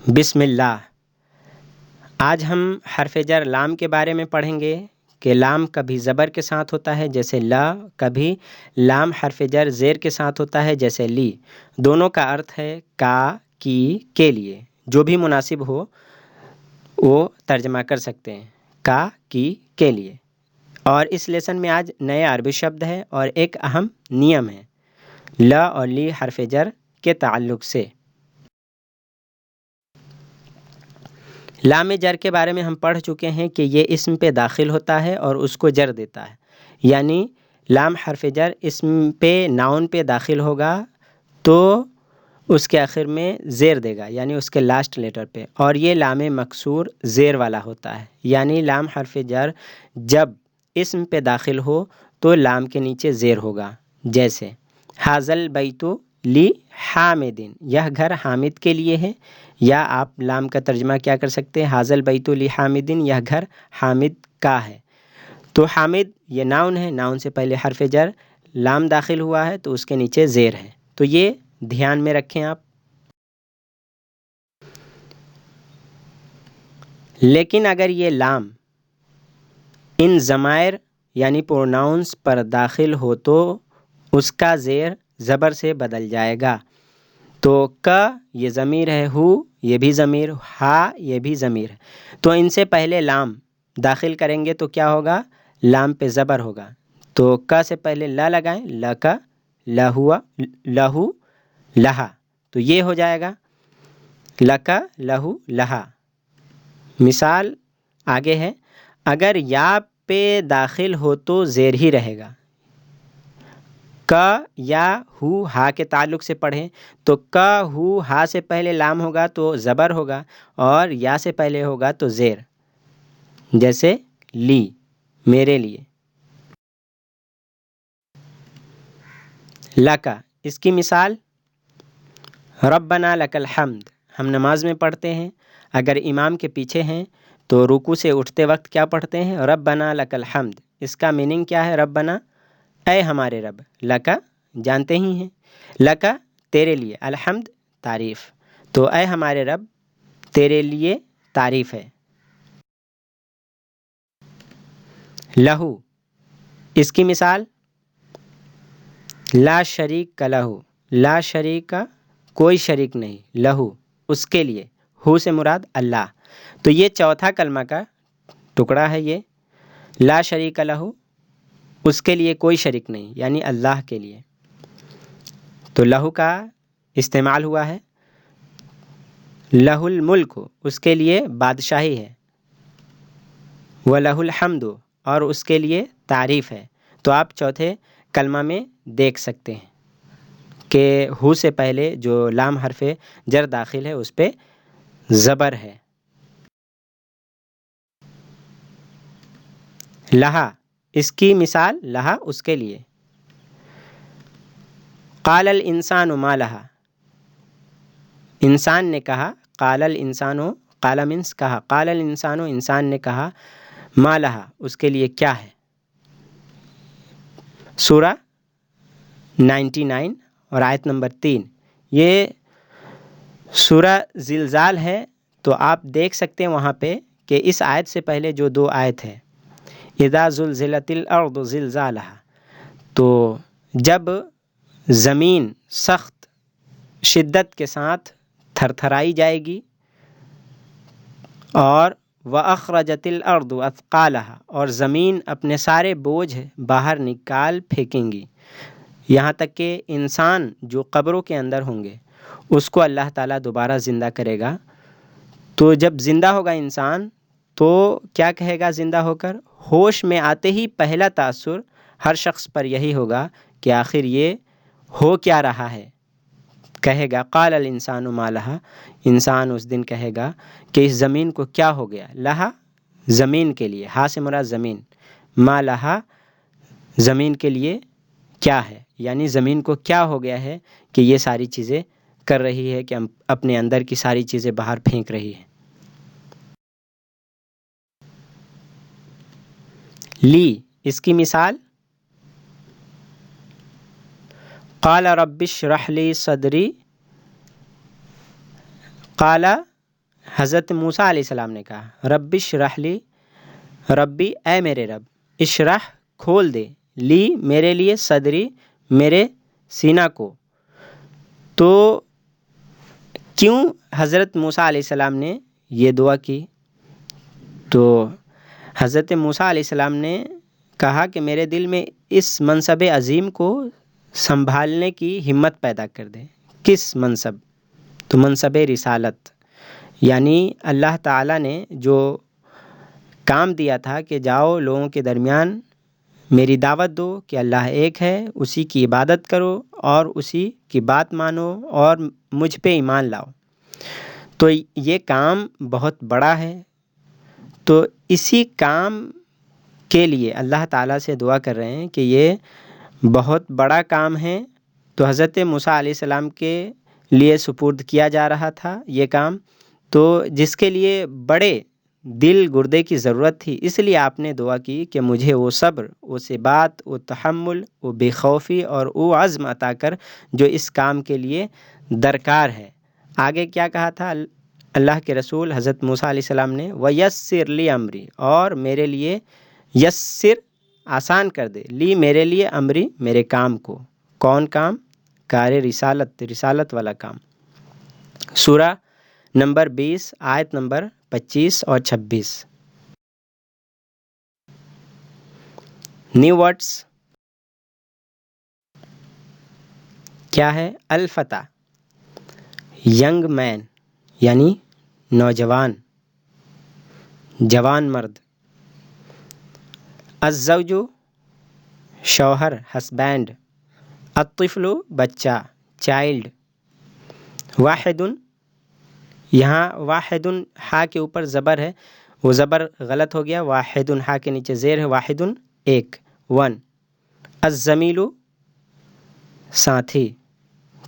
بسم اللہ۔ آج ہم حرف جر لام کے بارے میں پڑھیں گے کہ لام کبھی زبر کے ساتھ ہوتا ہے جیسے لا، کبھی لام حرف جر زیر کے ساتھ ہوتا ہے جیسے لی۔ دونوں کا ارتھ ہے کا، کی، کے لیے۔ جو بھی مناسب ہو وہ ترجمہ کر سکتے ہیں، کا، کی، کے لیے۔ اور اس لیسن میں آج نئے عربی شبد ہے اور ایک اہم نیم ہے لا اور لی حرف جر کے تعلق سے۔ لام جر کے بارے میں ہم پڑھ چکے ہیں کہ یہ اسم پہ داخل ہوتا ہے اور اس کو جر دیتا ہے، یعنی لام حرف جر اسم پہ ناؤن پہ داخل ہوگا تو اس کے آخر میں زیر دے گا، یعنی اس کے لاسٹ لیٹر پہ، اور یہ لام مکسور زیر والا ہوتا ہے۔ یعنی لام حرف جر جب اسم پہ داخل ہو تو لام کے نیچے زیر ہوگا، جیسے حاضل بیتو لی حامدین، یہ گھر حامد کے لیے ہے، یا آپ لام کا ترجمہ کیا کر سکتے ہیں، حاضل بیتو لی حامدین، یہ گھر حامد کا ہے۔ تو حامد یہ ناؤن ہے، ناؤن سے پہلے حرف جر لام داخل ہوا ہے تو اس کے نیچے زیر ہے، تو یہ دھیان میں رکھیں آپ۔ لیکن اگر یہ لام ان ضمائر یعنی پروناؤنس پر داخل ہو تو اس کا زیر زبر سے بدل جائے گا۔ تو کا یہ ضمیر ہے، ہو یہ بھی ضمیر، ہا یہ بھی ضمیر ہے، تو ان سے پہلے لام داخل کریں گے تو کیا ہوگا، لام پہ زبر ہوگا۔ تو کا سے پہلے لا لگائیں، لکا، لہوا، لہو، لہا، تو یہ ہو جائے گا لکا، لہو، لہا۔ مثال آگے ہے، اگر یا پہ داخل ہو تو زیر ہی رہے گا۔ کا یا ہو ہا کے تعلق سے پڑھیں تو کا ہو ہا سے پہلے لام ہوگا تو زبر ہوگا، اور یا سے پہلے ہوگا تو زیر، جیسے لی میرے لیے۔ لکا اس کی مثال ربنا لک الحمد، ہم نماز میں پڑھتے ہیں، اگر امام کے پیچھے ہیں تو رکوع سے اٹھتے وقت کیا پڑھتے ہیں، ربنا لک الحمد۔ اس کا میننگ کیا ہے، ربنا اے ہمارے رب، لکا جانتے ہی ہیں، لکا تیرے لیے، الحمد تعریف، تو اے ہمارے رب تیرے لیے تعریف ہے۔ لہو اس کی مثال لا شریک لہو، لا شریک کا کوئی شریک نہیں، لہو اس کے لیے، ہو سے مراد اللہ۔ تو یہ چوتھا کلمہ کا ٹکڑا ہے، یہ لا شریک لہو، اس کے لیے کوئی شریک نہیں، یعنی اللہ کے لیے۔ تو لہو کا استعمال ہوا ہے، لہ الملک اس کے لیے بادشاہی ہے، وَلَهُ الْحَمْدُ اور اس کے لیے تعریف ہے۔ تو آپ چوتھے کلمہ میں دیکھ سکتے ہیں کہ ہو سے پہلے جو لام حرف جر داخل ہے اس پہ زبر ہے۔ لہا اس کی مثال لہا اس کے لیے، قال الانسان ما لہا، انسان نے کہا، قال الانسان، قال منس کہا، قال الانسان انسان نے کہا، ما لہا اس کے لیے کیا ہے۔ سورہ 99 اور آیت نمبر 3، یہ سورہ زلزال ہے، تو آپ دیکھ سکتے ہیں وہاں پہ کہ اس آیت سے پہلے جو دو آیت ہے، اذا زلزلت الارض زلزالہا، تو جب زمین سخت شدت کے ساتھ تھر تھرائی جائے گی، اور وَأَخْرَجَتِ الْأَرْضُ أَثْقَالَهَا اور زمین اپنے سارے بوجھ باہر نکال پھینکیں گی، یہاں تک کہ انسان جو قبروں کے اندر ہوں گے اس کو اللہ تعالیٰ دوبارہ زندہ کرے گا۔ تو جب زندہ ہوگا انسان تو کیا کہے گا زندہ ہو کر، ہوش میں آتے ہی پہلا تاثر ہر شخص پر یہی ہوگا کہ آخر یہ ہو کیا رہا ہے، کہے گا قال الانسان ما لہا، انسان اس دن کہے گا کہ اس زمین کو کیا ہو گیا، لہا زمین کے لیے، ہا سے مراد زمین، ما لہا زمین کے لیے کیا ہے، یعنی زمین کو کیا ہو گیا ہے کہ یہ ساری چیزیں کر رہی ہے، کہ اپنے اندر کی ساری چیزیں باہر پھینک رہی ہے۔ لی اس کی مثال قال رب اشرح لی صدری، قال حضرت موسیٰ علیہ السلام نے کہا رب اشرح لی، ربی اے میرے رب، اشرح کھول دے، لی میرے لیے، صدری میرے سینہ کو۔ تو کیوں حضرت موسیٰ علیہ السلام نے یہ دعا کی؟ تو حضرت موسیٰ علیہ السلام نے کہا کہ میرے دل میں اس منصب عظیم کو سنبھالنے کی ہمت پیدا کر دے۔ کس منصب؟ تو منصب رسالت، یعنی اللہ تعالیٰ نے جو کام دیا تھا کہ جاؤ لوگوں کے درمیان میری دعوت دو کہ اللہ ایک ہے، اسی کی عبادت کرو اور اسی کی بات مانو اور مجھ پہ ایمان لاؤ، تو یہ کام بہت بڑا ہے۔ تو اسی کام کے لیے اللہ تعالیٰ سے دعا کر رہے ہیں کہ یہ بہت بڑا کام ہے، تو حضرت موسیٰ علیہ السلام کے لیے سپرد کیا جا رہا تھا یہ کام، تو جس کے لیے بڑے دل گردے کی ضرورت تھی، اس لیے آپ نے دعا کی کہ مجھے وہ صبر، وہ ثبات، وہ تحمل، وہ بے خوفی اور وہ عزم عطا کر جو اس کام کے لیے درکار ہے۔ آگے کیا کہا تھا اللہ کے رسول حضرت موسیٰ علیہ السلام نے؟ وَيَسِّرْ لِي أَمْرِي، اور میرے لیے یسر آسان کر دے، لی میرے لیے، امری میرے کام کو۔ کون کام؟ کار رسالت، رسالت والا کام۔ سورہ نمبر 20 آیت نمبر 25 اور 26۔ نیو ورڈز کیا ہے؟ الفتح، ینگ مین یعنی نوجوان، جوان مرد۔ الزوج شوہر، ہسبینڈ۔ الطفل بچہ، چائلڈ۔ واحد، یہاں واحد ہا کے اوپر زبر ہے، وہ زبر غلط ہو گیا، واحد ہا کے نیچے زیر ہے، واحد ایک، ون۔ الزمیل ساتھی،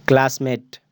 کلاس میٹ۔